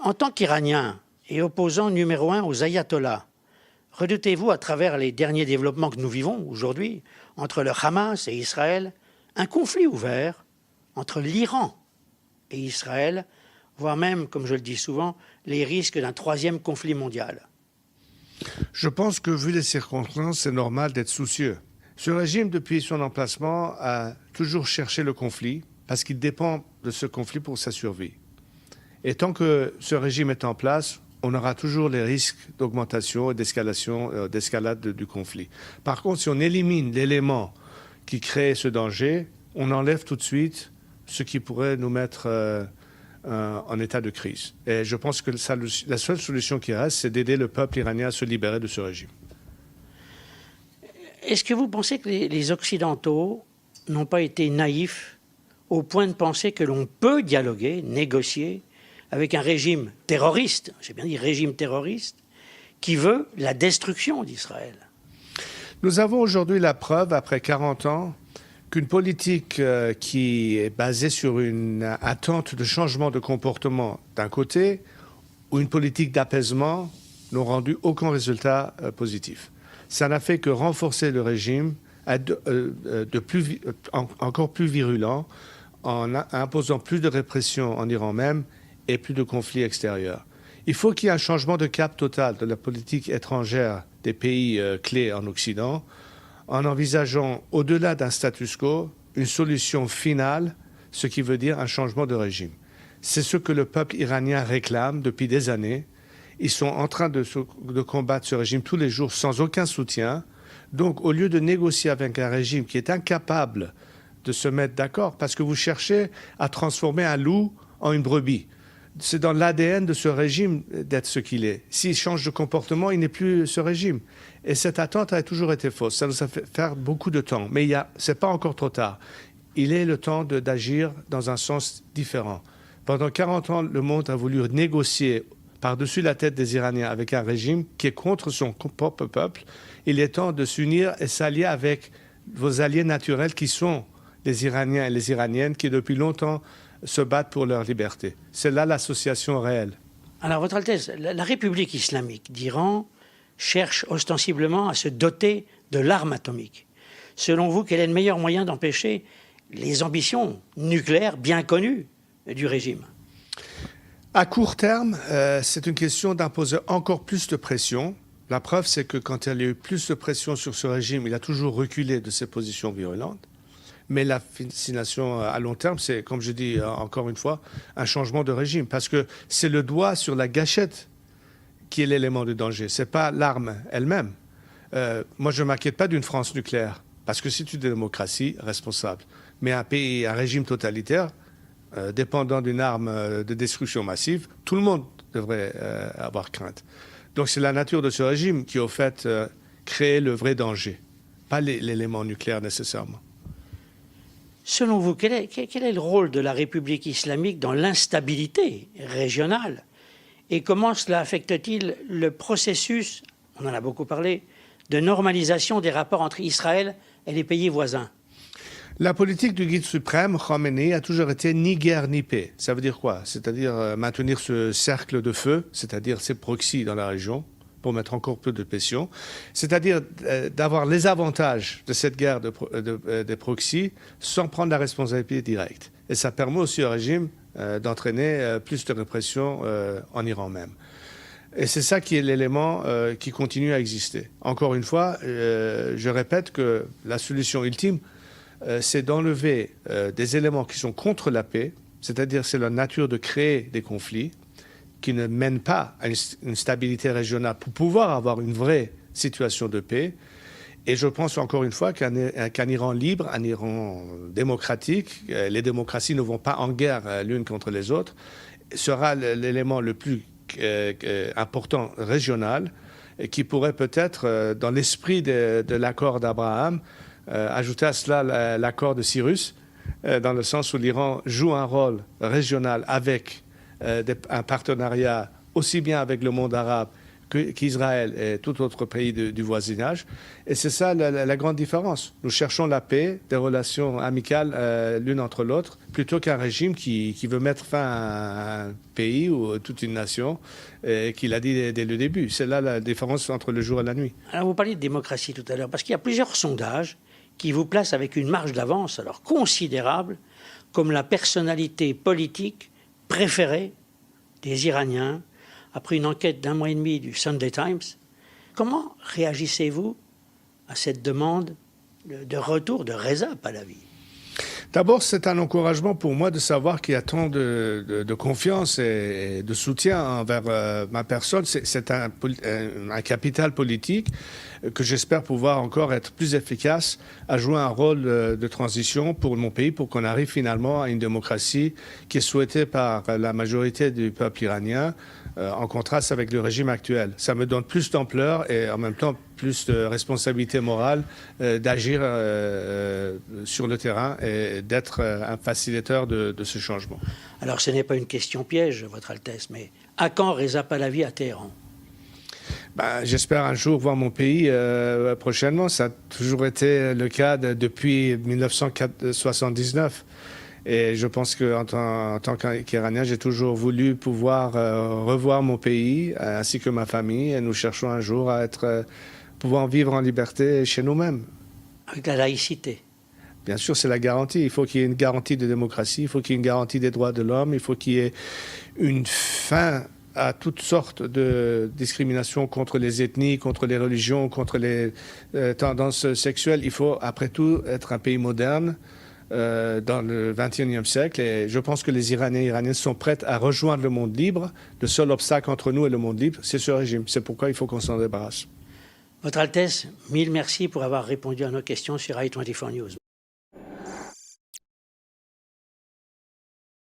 En tant qu'Iranien et opposant numéro un aux ayatollahs, redoutez-vous, à travers les derniers développements que nous vivons aujourd'hui, entre le Hamas et Israël, un conflit ouvert entre l'Iran et Israël, voire même, comme je le dis souvent, les risques d'un troisième conflit mondial? Je pense que, vu les circonstances, c'est normal d'être soucieux. Ce régime, depuis son emplacement, a toujours cherché le conflit parce qu'il dépend de ce conflit pour sa survie. Et tant que ce régime est en place, on aura toujours les risques d'augmentation et d'escalade du conflit. Par contre, si on élimine l'élément qui crée ce danger, on enlève tout de suite ce qui pourrait nous mettre en état de crise. Et je pense que la seule solution qui reste, c'est d'aider le peuple iranien à se libérer de ce régime. Est-ce que vous pensez que les Occidentaux n'ont pas été naïfs au point de penser que l'on peut dialoguer, négocier avec un régime terroriste, j'ai bien dit régime terroriste, qui veut la destruction d'Israël? Nous avons aujourd'hui la preuve, après 40 ans, qu'une politique qui est basée sur une attente de changement de comportement d'un côté, ou une politique d'apaisement, n'ont rendu aucun résultat positif. Ça n'a fait que renforcer le régime encore plus virulent, en imposant plus de répression en Iran même et plus de conflits extérieurs. Il faut qu'il y ait un changement de cap total de la politique étrangère des pays clés en Occident, en envisageant, au-delà d'un status quo, une solution finale, ce qui veut dire un changement de régime. C'est ce que le peuple iranien réclame depuis des années. Ils sont en train de combattre ce régime tous les jours sans aucun soutien. Donc, au lieu de négocier avec un régime qui est incapable de se mettre d'accord, parce que vous cherchez à transformer un loup en une brebis. C'est dans l'ADN de ce régime d'être ce qu'il est. S'il change de comportement, il n'est plus ce régime. Et cette attente a toujours été fausse. Ça nous a fait faire beaucoup de temps. Mais ce n'est pas encore trop tard. Il est le temps d'agir dans un sens différent. Pendant 40 ans, le monde a voulu négocier par-dessus la tête des Iraniens avec un régime qui est contre son propre peuple. Il est temps de s'unir et s'allier avec vos alliés naturels qui sont les Iraniens et les Iraniennes qui, depuis longtemps, se battent pour leur liberté. C'est là l'association réelle. Alors, Votre Altesse, la République islamique d'Iran cherche ostensiblement à se doter de l'arme atomique. Selon vous, quel est le meilleur moyen d'empêcher les ambitions nucléaires bien connues du régime? À court terme, c'est une question d'imposer encore plus de pression. La preuve, c'est que quand il y a eu plus de pression sur ce régime, il a toujours reculé de ses positions virulentes. Mais la fascination à long terme, c'est, comme je dis encore une fois, un changement de régime. Parce que c'est le doigt sur la gâchette qui est l'élément de danger. Ce n'est pas l'arme elle-même. Moi, je ne m'inquiète pas d'une France nucléaire. Parce que c'est une démocratie responsable. Mais un pays, un régime totalitaire, dépendant d'une arme de destruction massive, tout le monde devrait avoir crainte. Donc c'est la nature de ce régime qui, au fait, crée le vrai danger. Pas l'élément nucléaire nécessairement. Selon vous, quel est le rôle de la République islamique dans l'instabilité régionale? Et comment cela affecte-t-il le processus, on en a beaucoup parlé, de normalisation des rapports entre Israël et les pays voisins? La politique du guide suprême, Khamenei, a toujours été ni guerre ni paix. Ça veut dire quoi? C'est-à-dire maintenir ce cercle de feu, c'est-à-dire ses proxys dans la région, pour mettre encore plus de pression, c'est-à-dire d'avoir les avantages de cette guerre des proxys sans prendre la responsabilité directe. Et ça permet aussi au régime d'entraîner plus de répression en Iran même. Et c'est ça qui est l'élément qui continue à exister. Encore une fois, je répète que la solution ultime, c'est d'enlever des éléments qui sont contre la paix, c'est-à-dire c'est la nature de créer des conflits, qui ne mène pas à une stabilité régionale pour pouvoir avoir une vraie situation de paix. Et je pense encore une fois qu'un Iran libre, un Iran démocratique, les démocraties ne vont pas en guerre l'une contre les autres, sera l'élément le plus important régional et qui pourrait peut-être, dans l'esprit de l'accord d'Abraham, ajouter à cela l'accord de Cyrus, dans le sens où l'Iran joue un rôle régional avec un partenariat aussi bien avec le monde arabe qu'Israël et tout autre pays du voisinage. Et c'est ça la grande différence. Nous cherchons la paix, des relations amicales l'une entre l'autre, plutôt qu'un régime qui veut mettre fin à un pays ou toute une nation, et qui l'a dit dès le début. C'est là la différence entre le jour et la nuit. Alors vous parliez de démocratie tout à l'heure, parce qu'il y a plusieurs sondages qui vous placent avec une marge d'avance alors considérable comme la personnalité politique préférée des Iraniens, après une enquête d'1 mois et demi du Sunday Times. Comment réagissez-vous à cette demande de retour de Reza Pahlavi? D'abord, c'est un encouragement pour moi de savoir qu'il y a tant de confiance et de soutien envers ma personne. C'est un capital politique que j'espère pouvoir encore être plus efficace à jouer un rôle de transition pour mon pays, pour qu'on arrive finalement à une démocratie qui est souhaitée par la majorité du peuple iranien, en contraste avec le régime actuel. Ça me donne plus d'ampleur et en même temps plus de responsabilité morale d'agir sur le terrain et d'être un facilitateur de ce changement. Alors ce n'est pas une question piège, Votre Altesse, mais à quand Reza Pahlavi à Téhéran? J'espère un jour voir mon pays prochainement. Ça a toujours été le cas depuis 1979. Et je pense qu'en tant qu'Iranien, j'ai toujours voulu pouvoir revoir mon pays ainsi que ma famille. Et nous cherchons un jour à pouvoir vivre en liberté chez nous-mêmes. Avec la laïcité. Bien sûr, c'est la garantie. Il faut qu'il y ait une garantie de démocratie, il faut qu'il y ait une garantie des droits de l'homme, il faut qu'il y ait une fin à toutes sortes de discriminations contre les ethnies, contre les religions, contre les tendances sexuelles. Il faut, après tout, être un pays moderne dans le XXIe siècle. Et je pense que les Iraniens et Iraniennes sont prêts à rejoindre le monde libre. Le seul obstacle entre nous et le monde libre, c'est ce régime. C'est pourquoi il faut qu'on s'en débarrasse. Votre Altesse, mille merci pour avoir répondu à nos questions sur i24 News.